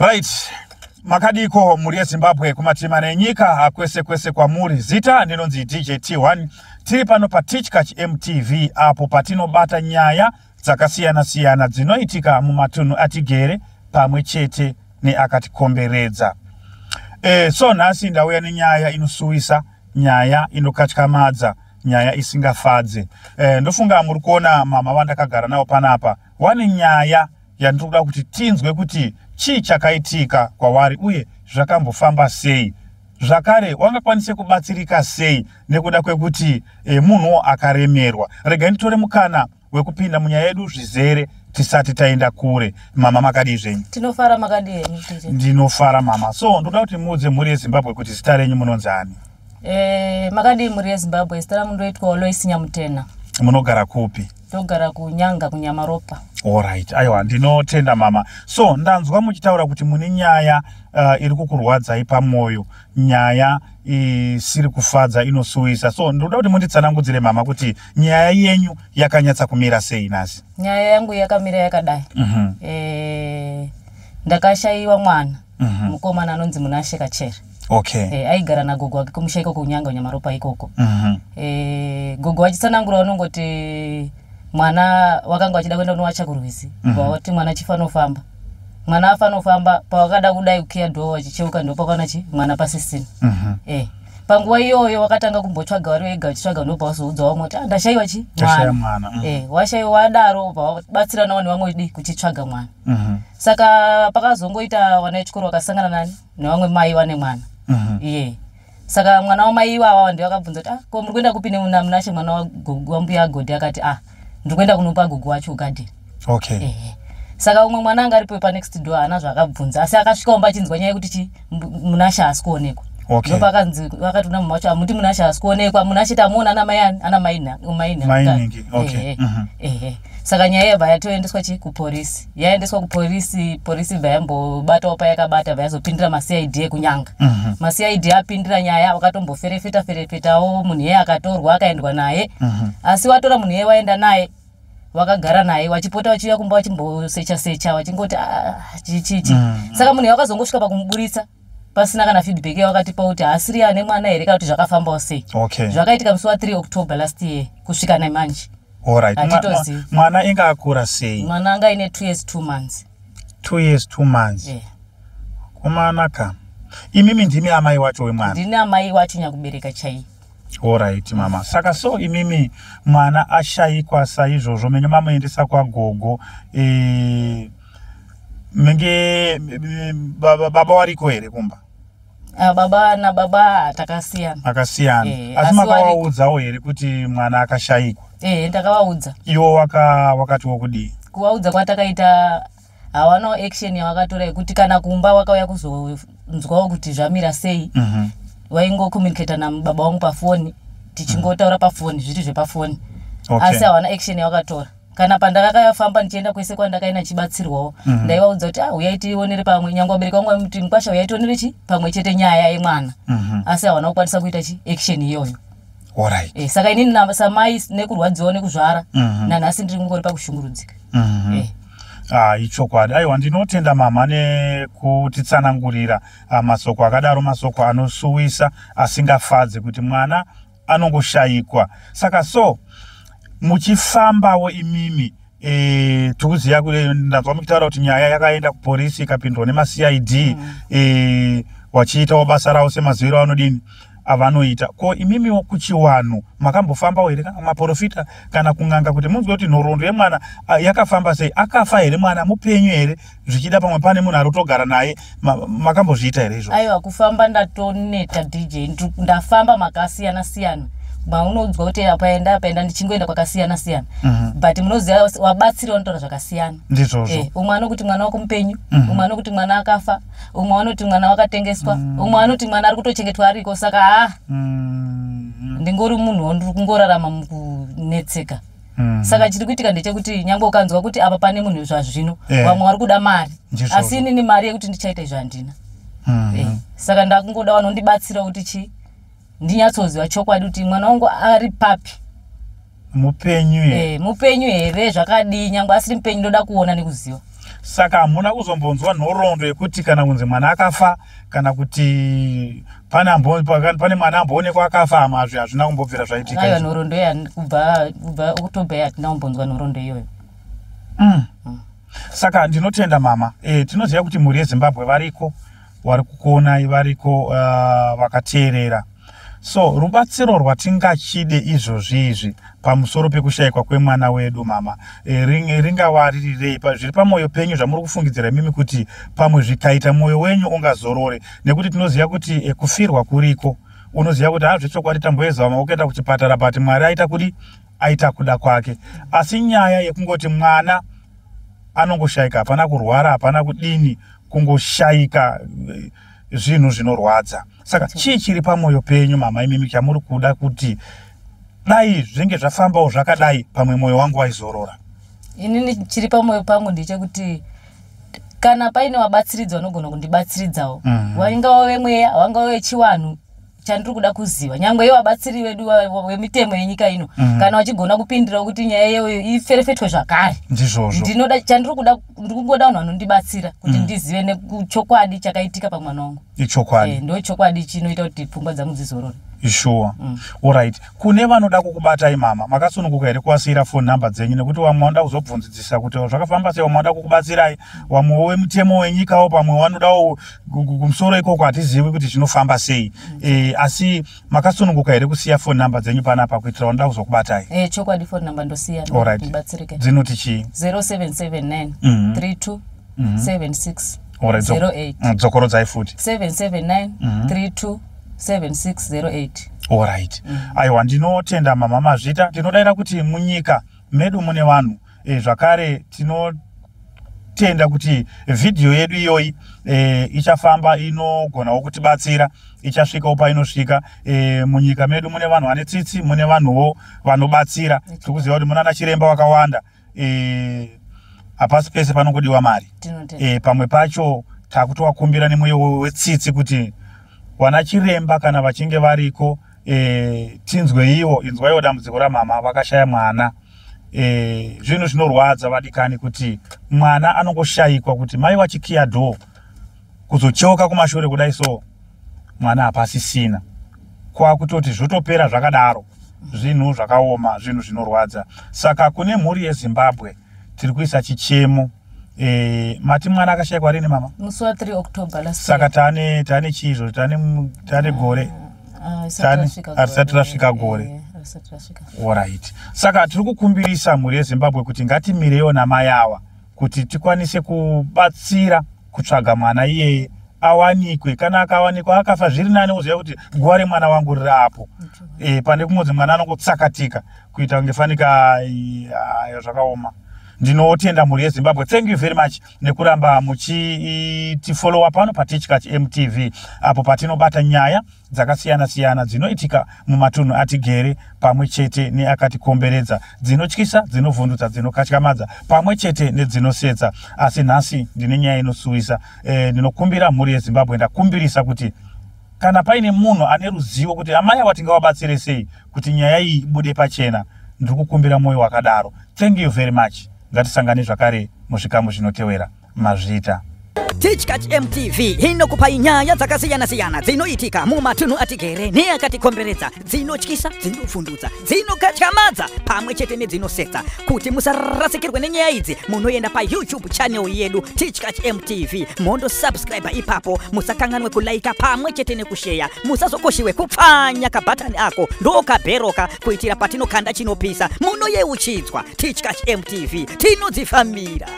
Right. Makadiko muri yeZimbabwe kumatima nenyika kwese kwa muri zita ndinonzi DJ T1 tiri pano pa Teachkach MTV apo patinobata nyaya dzakasiyana dzinoitika mumatunhu atigere pamwe chete neakatikomberedza. So nhasi ndauya nenyaya inosuwisa, nyaya inokatyamadza, nyaya isingafadze. Ndofunga muri kuona mama vandakagara nawo panapa wane nyaya yandinoda kuti tinzwe kuti chii chakaitika kwavari uye zvakambofamba sei. Zvakare wangakwanise kubatsirika sei nekuda kwekuti munhu akaremerwa. Rega nditore mukana wekupinda munyaya yedu zvizere tisati taenda kure. Mama makadi zvenyu? Tinofara makadi henyu. Ndinofara mama. So ndoda kuti muudze muri yeZimbabwe kuti zita renyu munonzi ani? Makadi muri yeZimbabwe zita rangu ndoitwa Lois Nyamutena. Munogara kupi? Ndogara kuNyanga kuNyamaropa. Alright, aiwa ndinotenda mama. So ndanzwa muchitaura kuti mune nyaya iri kukurwadzai pamwoyo, nyaya isiri kufadza inosuwisa. So ndoda kuti munditsanangudzire mama kuti nyaya yenyu yakanyatsa kumira sei nhasi? Nyaya yangu yakamira yakadai. Ndakashayiwa mwana. Mukomana anonzi Munashe Kachere. Okay. Aigara nagogo wake kumusha iko kuNyanga kuNyamaropa ikoko. Gogo wachitsanangura unongoti mwana wakanga wachida kwenda unowacha kurwizi. Wati mwana chifanofamba. Mwana afanofamba pawakada kudai ukia ndo wachicheuka ndo pakana mwana pasisini. Panguwa iyoyo wakatanga kumbotsvaga wari wega uchitsvaga ndo pawazoudza wamwe kuti ndashaiwa mwana. Washaiwa wadaro batsirana wani wamwe di kuchitsvaga mwana. Saka pakazongoita wana vechikoro vakasangana nani nevamwe mai vane mwana. Saka mwana wamai ivava ndiye akabvunza kuti ko muri kuenda kupi neMunashe mwana wa mbuya agodhi akati ndiri kuenda kunopa gogo wacho ugadheni. Okay. Saka umwe mwana anga aripo pa next door ana zvakabvunza asi akasvika omba achinzwa nyaya yekuti Munashe haasi kuonekwa. Okay. Ndo pakanzi vakatona mama wacho amuti Munashe haasi kuonekwa, Munashe tamuona ana mai ana mainingi. Okay. Saka nyaya yabva yatoendeswa kupolisi. Yaendeswa kupolisi, polisi vayambobatawo payakabata vayazopindira maCID ekuNyanga. MaCID apindira nyaya wakatomboferefetawo munhu iye akatorwa akaendwa naye. Asi watora munhu iye waenda naye wakagara naye wachipota wachiuya kumba wachimbosecha wachingoti chichi. Saka munhu wakazongosvika pakumuburitsa pasina kana feedback wakatipa kuti asiri ane mwana here kana kuti zvakafambawo sei. Okay. Zvakaitika musi wa3 October last year kusvika namanje. Alright. Mwana inga akura sei? Mwana anga ine 2 years 2 months. 2 years 2 months. Kumanaka. Imimi ndimi amai wacho wemwana? Ndini amai wacho nyakubereka chai. Alright mama. Saka so imimi mwana ashayikwa saizvozvo menye mamuendesa kwagogo menge baba wariko here kumba? Baba takasiyana. Akasiyana. Asi makavaudzawo here kuti mwana akashayikwa? Ndakavaudza. Iwo wakati wokudii? Kuvaudza kwatakaita havanawo action yawakatora yekuti kana kumba wakauya kuzonzwawo kuti zvamira sei. Waingokomunicata nababa wangu pafoni tichingotaura pafoni zviri zvepafoni. Asi havana action yawakatora. Kana pandakafamba ndichienda kwese kwandakaenda chibatsirwawo ndaivaudza kuti uyai tionere pamwe nyangwe wabereka wangu muti mukwasha uyai tionere pamwe chete nyaya yemwana. Asi havana kukwanisa kuita action iyoyo. Alright. Saka inini samai nekurwadziwa nekuzvara nanhasi ndiri kungori pakushungurudzika. Ichokwadi. Aiwa ndinotenda mama nekutitsanangurira masoko akadaro, masoko anosuwisa asingafadze kuti mwana anongoshayikwa. Saka so muchifambawo imimi tikuziya kuti ndanzwa mukitaura kuti nyaya yakaenda kupolisi ikapindwa nemaCID wachiitawo basa rawo semaziviro anodini avanoita. Ko imimi kuchiwano makambofambawo here kana maprofita kana kunganga kuti munzwe kuti nhoroondo yemwana yakafamba sei? Akafa here mwana? Mupenyu here? Zvichida pamwe pane munhu arikutogara naye makambozviita here izvo? Aiwa kufamba ndatoneta DJ ndafamba makasiyana. Maunonzwa kuti apaenda ndichingoenda kwakasiyana. But munoziva wabatsira unotaura zvakasiyana. Ndizvozvo. Umwe anokuti mwana wako mupenyu, umwe anokuti mwana akafa, umwe anoti mwana wakatengeswa, umwe anoti mwana ari kutochengetwa ariko. Saka ndingori munhu ndiri kungorarama mukunetseka. Saka chiri kuitika ndechekuti nyangwe ukanzwa kuti apa pane munhu zvazvino vamwe vari kuda mari, asi inini mari yekuti ndichaita izvo handina. Saka ndakungoda vanondibatsira kuti ndinyatsoziva chokwadi kuti mwana wangu ari papi. Mupenyu here? Mupenyu here zvakadii nyangwe asiri mupenyu ndoda kuona nekuziva. saka hamuna kuzombonzwa nhoroondo yekuti kana kunzi mwana akafa kana kuti pane mwana amboonekwa akafa amazvi hazvina kumbobvira zvaitika. Aiwa nhoroondo kubva Oktoba yatina kumbonzwa nhoroondo iyoyo. Saka ndinotenda mama, tinoziva kuti mhuri yeZimbabwe variko vari kukonai variko vakateerera. So rubatsiro rwatingachide izvozvi pamusoro pekushayikwa kwemwana wedu mama, ringava ririrei zviri pamwoyo penyu zvamuri kufungidzira mimi kuti pamwe zvikaita mwoyo wenyu ungazorore, nekuti tinoziva kuti kufirwa kuriko. Unoziva kuti hazvechokwadi tamboedza ukaenda kuchipatara but Mwari aita kudi aita kuda kwake. Asi nyaya yekungoti mwana anongoshayika, hapana kurwara, hapana kudini, kungoshayika zvinhu zvinorwadza. Saka chii chiri pamwoyo penyu mama imimi chamuri kuda kuti dai zvinge zvafambawo zvakadai pamwe mwoyo wangu waizorora? Inini chiri pamwoyo pangu ndechekuti kana paine wabatsiridza unogona kundibatsiridzawo. Wainga wemweya, wanga wechiwanhu chandiri kuda kuziva. Nyangwe iwe wabatsiri wedu wemitemo yenyika ino, kana wachigona kupindira kuti nyaya iyoyo iferefetwe zvakare. Ndizvozvo. Ndinoda chandiri kuda, ndikungoda vanhu vanondibatsira kuti ndizive nechokwadi chakaitika pamwana wangu. Ichokwadi. Ndo chokwadi chinoita kuti pfungwa dzangu dzizorore. Sure. Alright. Kune vanoda kukubatai mama, makasununguka here kuwasiyira phone number dzenyu nekuti wamwe wanoda kuzobvunzidzisa kuti zvakafamba sei, wamwe wanoda kukubatsirai, wamwe wemutemo wenyikawo, pamwe wanodawo kumusoro ikoko hatizivi kuti zvinofamba sei. Asi makasununguka here kusiya phone number dzenyu panapa kuitira wanoda kuzokubatai? Chokwadi phone number ndosiya ndibatsirike. Dzinoti chii? 0779 32 76 08. Dzokorodzai futi. 779 32 7608. Alright. Aiwa, ndinotenda mama Mazvita. Tinodaira kuti munyika medu mune vanhu zvakare tinotenda kuti video yedu iyoyi ichafamba, inogonawo kutibatsira, ichasvikawo painosvika. Munyika medu mune vanhu vane tsitsi, mune vanhuwo vanobatsira. Tikuziva kuti muna chiremba wakawanda, hapasi pese panongodiwa mari. Pamwe pacho takutowakumbira nemwoyo wetsitsi kuti wana chiremba kana vachinge variko, tinzwe iwo, inzwaiwo dambudziko ramama vakashaya mwana. Zvinhu zvinorwadza vadikani kuti mwana anongoshayikwa kuti mai wachikiya dho kuzochoka kumashure kudai so mwana hapasisina, kwakutoti zvotopera zvakadaro. Zvinhu zvakaoma, zvinhu zvinorwadza. Saka kune mhuri yeZimbabwe tiri kuisa chichemo. Mati mwana akashayikwa rini mama? Musi wa 3 October last year. Saka tane chizvo, tane gore. Arisati rasvika gore. Alright. Saka tiri kukumbirisa mhuri yeZimbabwe kuti ngatimirewo namai ava kuti tikwanise kubatsira kutsvaga mwana iyeye awanikwe. Kana akawanikwa akafa zviri nani, uziva kuti guva remwana wangu riri apo. Pane kumodzi mwana anongotsakatika kuita kungefanika zvakaoma. Ndinotenda mhuri yeZimbabwe. Thank you very much nekuramba muchitifollowa pano paTeachCatch MTV, apo patinobata nyaya dzakasiyana siyana dzinoitika mumatunhu atigere pamwe chete neakatikomberedza, dzinotyisa, dzinovhundutsa, dzinokatyamadza pamwe chete nedzinosetsa. Asi nhasi ndine nyaya inosuwisa. Ndinokumbira mhuri yeZimbabwe, ndakumbirisa kuti kana paine munhu ane ruzivo kuti amai ava tingawabatsire sei kuti nyaya iyi ibude pachena, ndiri kukumbira mwoyo wakadaro. Thank you very much. Ngatisangane zvakare muzvikamu zvinotevera. Mazvita. TeachCatch MTV inokupa nyaya dzakasiyana-siyana dzinoitika mumatunhu atigere neakatikomberedza, dzinotyisa, dzinovhundutsa, dzinokatyamadza pamwe chete nedzinosetsa. Kuti musarasikirwe nenyaya idzi, munoenda paYouTube channel yedu TeachCatch MTV, mondo subscribe ipapo, musakanganwe kulaika pamwe chete nekushare, musazokoshiwe kupfanya kabhatani ako ndokabheroka kuitira patinokanda chinopisa munoyeuchidzwa. TeachCatch MTV tinodzifamira.